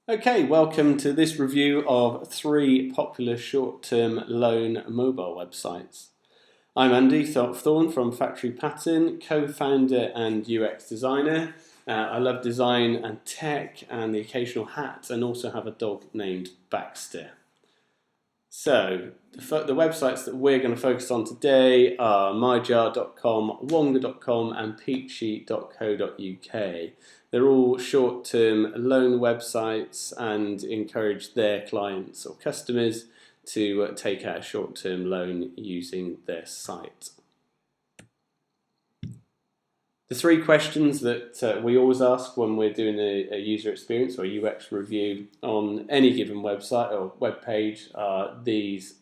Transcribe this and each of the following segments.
Okay, welcome to this review of 3 popular short-term loan mobile websites. I'm Andy Thorne from Factory Pattern, co-founder and UX designer. I love design and tech and the occasional hat, and also have a dog named Baxter. So, the websites that we're going to focus on today are myjar.com, wonga.com and peachy.co.uk. They're all short-term loan websites and encourage their clients or customers to take out a short-term loan using their site. The 3 questions that we always ask when we're doing a user experience or a UX review on any given website or web page are these.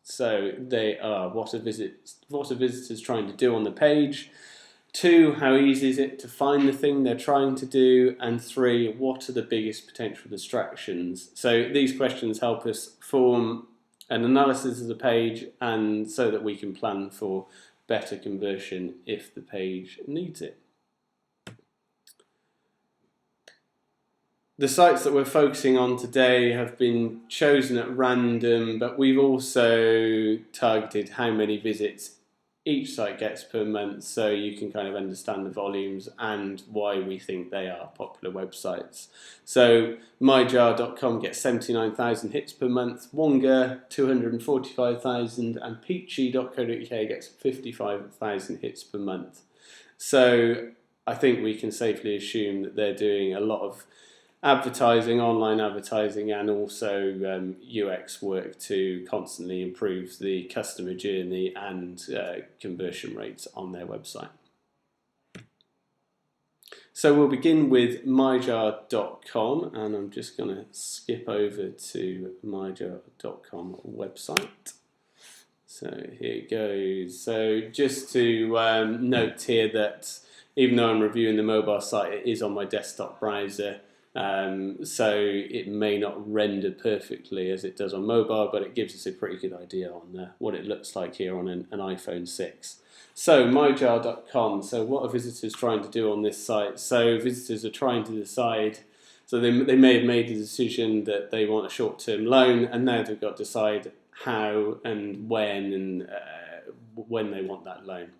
So they are: what are visitors trying to do on the page? 2, how easy is it to find the thing they're trying to do? And 3, what are the biggest potential distractions? So these questions help us form an analysis of the page, and so that we can plan for better conversion if the page needs it. The sites that we're focusing on today have been chosen at random, but we've also targeted how many visits each site gets per month, so you can kind of understand the volumes and why we think they are popular websites. So myjar.com gets 79,000 hits per month, Wonga 245,000, and peachy.co.uk gets 55,000 hits per month. So I think we can safely assume that they're doing a lot of advertising, online advertising, and also UX work to constantly improve the customer journey and conversion rates on their website. So we'll begin with myjar.com, and I'm just going to skip over to myjar.com website. So here it goes. So just to note here that even though I'm reviewing the mobile site, it is on my desktop browser. So it may not render perfectly as it does on mobile, but it gives us a pretty good idea on what it looks like here on an iPhone 6. So myjar.com, so what are visitors trying to do on this site? So visitors are trying to decide, so they may have made the decision that they want a short-term loan, and now they've got to decide how and when they want that loan.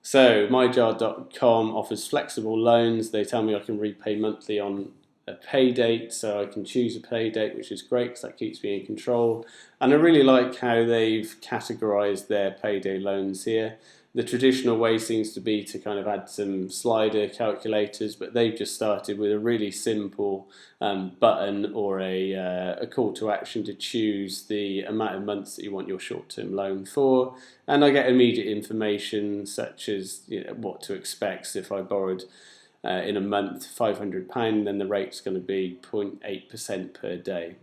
So myjar.com offers flexible loans. They tell me I can repay monthly on a pay date, so I can choose a pay date, which is great because that keeps me in control. And I really like how they've categorized their payday loans here. The traditional way seems to be to kind of add some slider calculators, but they've just started with a really simple button or a call to action to choose the amount of months that you want your short-term loan for. And I get immediate information such as what to expect. So if I borrowed in a month £500, then the rate's going to be 0.8% per day.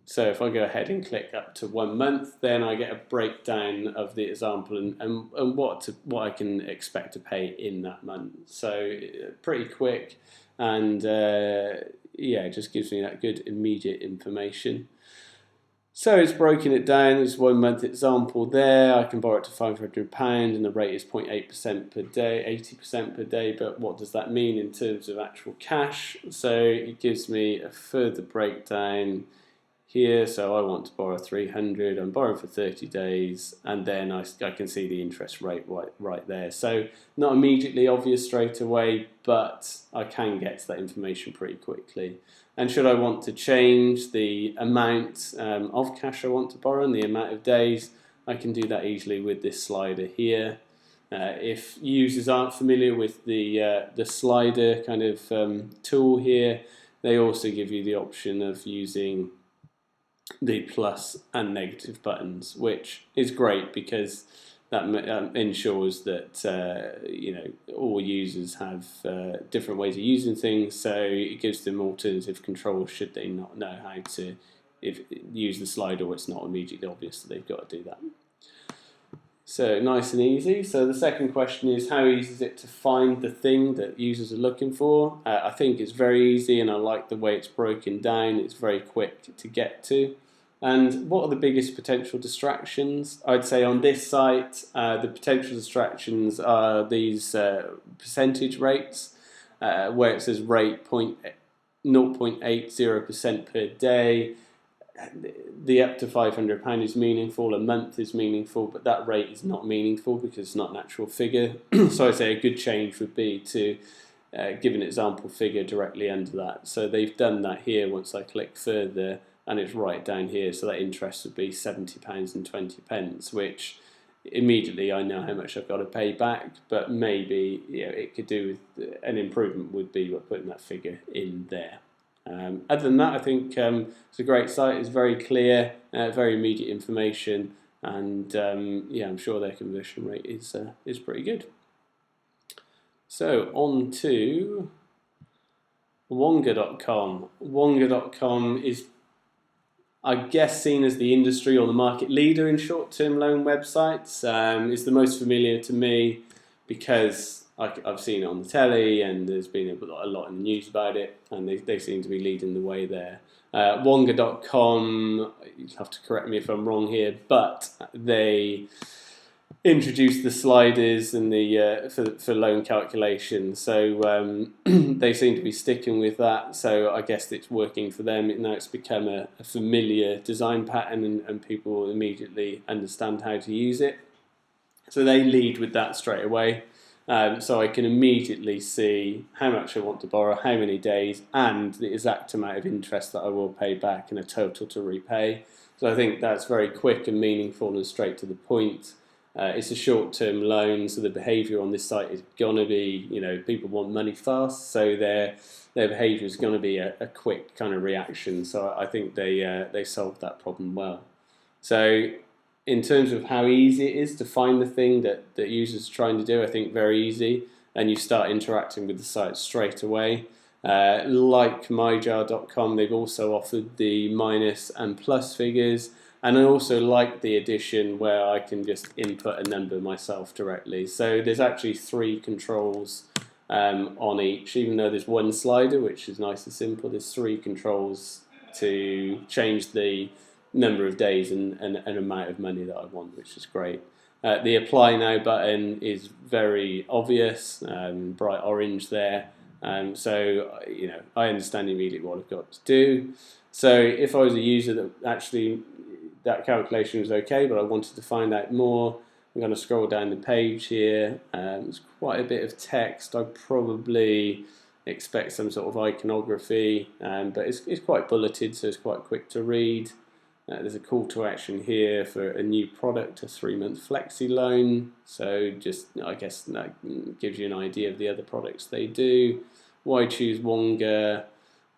So if I go ahead and click up to 1 month, then I get a breakdown of the example and what I can expect to pay in that month. So pretty quick, and it just gives me that good immediate information. So it's broken it down. There's 1 month example there. I can borrow it to £500 and the rate is 0.8% per day, 80% per day. But what does that mean in terms of actual cash? So it gives me a further breakdown here. So I want to borrow 300, I'm borrowing for 30 days, and then I can see the interest rate right there. So not immediately obvious straight away, but I can get to that information pretty quickly. And should I want to change the amount of cash I want to borrow and the amount of days, I can do that easily with this slider here. If users aren't familiar with the slider kind of tool here, they also give you the option of using the plus and negative buttons, which is great because that ensures that all users have different ways of using things, so it gives them alternative control should they not know how to use the slider, or it's not immediately obvious that they've got to do that. So nice and easy. So the second question is, how easy is it to find the thing that users are looking for? I think it's very easy, and I like the way it's broken down. It's very quick to get to. And what are the biggest potential distractions? I'd say on this site, the potential distractions are these percentage rates, where it says rate 0.80% per day. The up to £500 is meaningful, a month is meaningful, but that rate is not meaningful because it's not an actual figure. So I say a good change would be to give an example figure directly under that. So they've done that here once I click further, and it's right down here. So that interest would be £70.20, which immediately I know how much I've got to pay back, but maybe it could do with an improvement would be putting that figure in there. Other than that, I think it's a great site. It's very clear, very immediate information, and I'm sure their conversion rate is pretty good. So on to Wonga.com. Wonga.com is, I guess, seen as the industry or the market leader in short-term loan websites. It's the most familiar to me because I've seen it on the telly, and there's been a lot in the news about it, and they seem to be leading the way there. Wonga.com, you'll have to correct me if I'm wrong here, but they introduced the sliders and the for loan calculation, so they seem to be sticking with that. So I guess it's working for them. Now it's become a familiar design pattern, and people immediately understand how to use it. So they lead with that straight away. So I can immediately see how much I want to borrow, how many days, and the exact amount of interest that I will pay back and a total to repay. So I think that's very quick and meaningful and straight to the point. It's a short-term loan, so the behaviour on this site is going to be, people want money fast, so their behaviour is going to be a quick kind of reaction. So I think they solved that problem well. So in terms of how easy it is to find the thing that users are trying to do, I think very easy, and you start interacting with the site straight away. Like Myjar.com, they've also offered the minus and plus figures, and I also like the addition where I can just input a number myself directly. So there's actually 3 controls on each, even though there's one slider, which is nice and simple. There's 3 controls to change the number of days and amount of money that I want, which is great. The apply now button is very obvious, bright orange there. So I understand immediately what I've got to do. So if I was a user that actually that calculation was okay, but I wanted to find out more, I'm going to scroll down the page here. There's quite a bit of text. I probably expect some sort of iconography, but it's quite bulleted, so it's quite quick to read. There's a call to action here for a new product, a 3-month flexi loan. So I guess that gives you an idea of the other products they do. Why choose Wonga?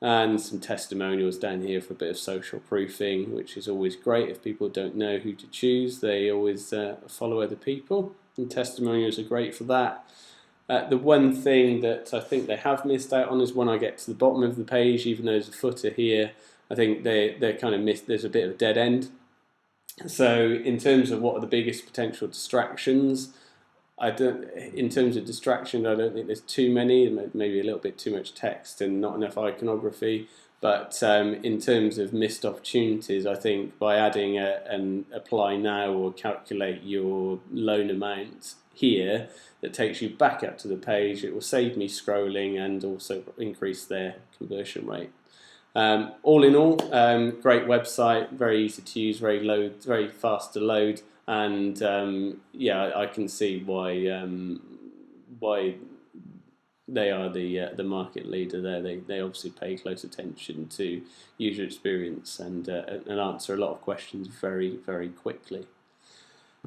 And some testimonials down here for a bit of social proofing, which is always great. If people don't know who to choose, they always follow other people, and testimonials are great for that. The one thing that I think they have missed out on is when I get to the bottom of the page, even though there's a footer here, I think they're kind of missed. There's a bit of a dead end. So in terms of what are the biggest potential distractions, in terms of distraction, I don't think there's too many. Maybe a little bit too much text and not enough iconography. But in terms of missed opportunities, I think by adding an apply now or calculate your loan amount here, that takes you back up to the page, it will save me scrolling and also increase their conversion rate. All in all, great website, very easy to use, very fast to load, and I can see why they are the market leader there. They obviously pay close attention to user experience and answer a lot of questions very, very quickly.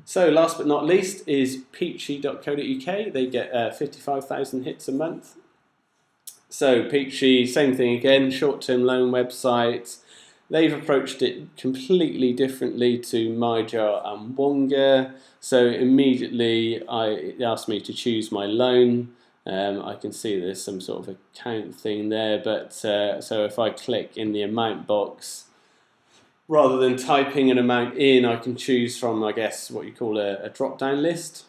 So last but not least is Peachy.co.uk. They get 55,000 hits a month. So Peachy, same thing again, short-term loan website. They've approached it completely differently to Myjar and Wonga. So immediately it asked me to choose my loan. I can see there's some sort of account thing there, but so if I click in the amount box, rather than typing an amount in, I can choose from, I guess, what you call a drop-down list.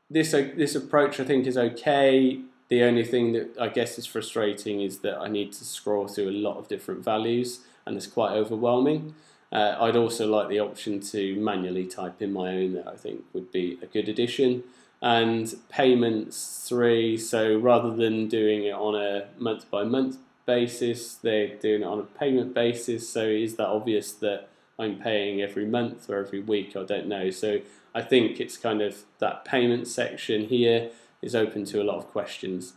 This approach, I think, is okay. The only thing that I guess is frustrating is that I need to scroll through a lot of different values, and it's quite overwhelming. I'd also like the option to manually type in my own. That I think would be a good addition. and payments 3. So rather than doing it on a month by month basis, they're doing it on a payment basis. So is that obvious that I'm paying every month or every week? I don't know. So I think it's kind of that payment section here is open to a lot of questions.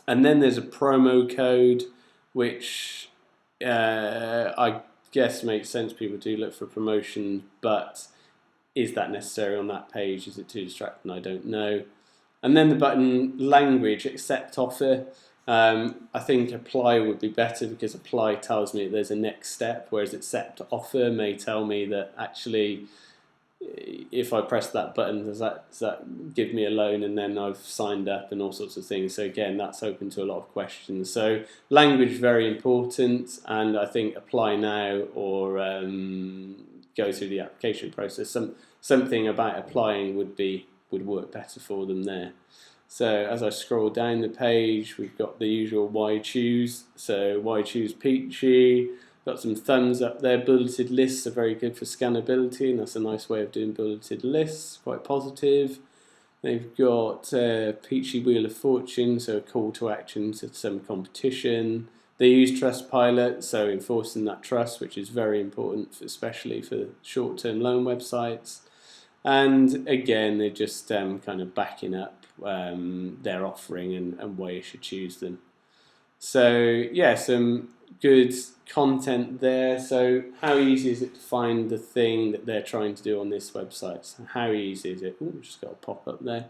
And then there's a promo code, which I guess makes sense. People do look for promotion, but is that necessary on that page? Is it too distracting? I don't know. And then the button language, accept offer. I think apply would be better, because apply tells me that there's a next step, whereas accept offer may tell me that actually if I press that button, does that give me a loan, and then I've signed up and all sorts of things. So again, that's open to a lot of questions. So language very important, and I think apply now or go through the application process. Something about applying would work better for them there. So as I scroll down the page, we've got the usual why choose. So why choose Peachy? Got some thumbs up there. Bulleted lists are very good for scannability, and that's a nice way of doing bulleted lists, quite positive. They've got Peachy Wheel of Fortune, so a call to action to some competition. They use Trustpilot, so enforcing that trust, which is very important, especially for short-term loan websites. And again, they're just kind of backing up their offering and why you should choose them. So yeah, some good content there. So how easy is it to find the thing that they're trying to do on this website? So how easy is it? Ooh, just got a pop up there.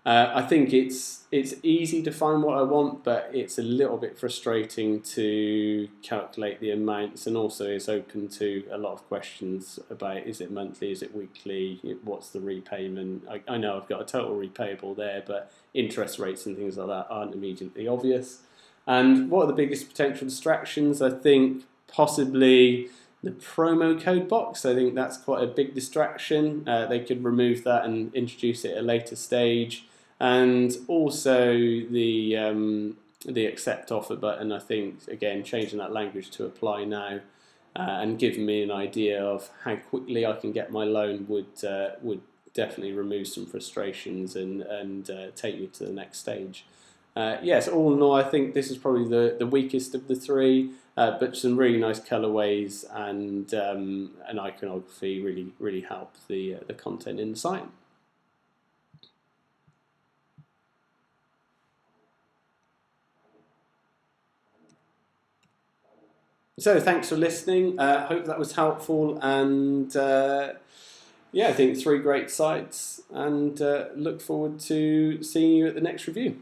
I think it's easy to find what I want, but it's a little bit frustrating to calculate the amounts, and also it's open to a lot of questions about, is it monthly, is it weekly, what's the repayment? I know I've got a total repayable there, but interest rates and things like that aren't immediately obvious. And what are the biggest potential distractions? I think possibly the promo code box. I think that's quite a big distraction. They could remove that and introduce it at a later stage. And also the accept offer button. I think, again, changing that language to apply now and giving me an idea of how quickly I can get my loan would definitely remove some frustrations and take me to the next stage. Yes, all in all, I think this is probably the weakest of the 3, but some really nice colorways and iconography really help the content in the site. So thanks for listening. Hope that was helpful, and yeah, I think 3 great sites, and look forward to seeing you at the next review.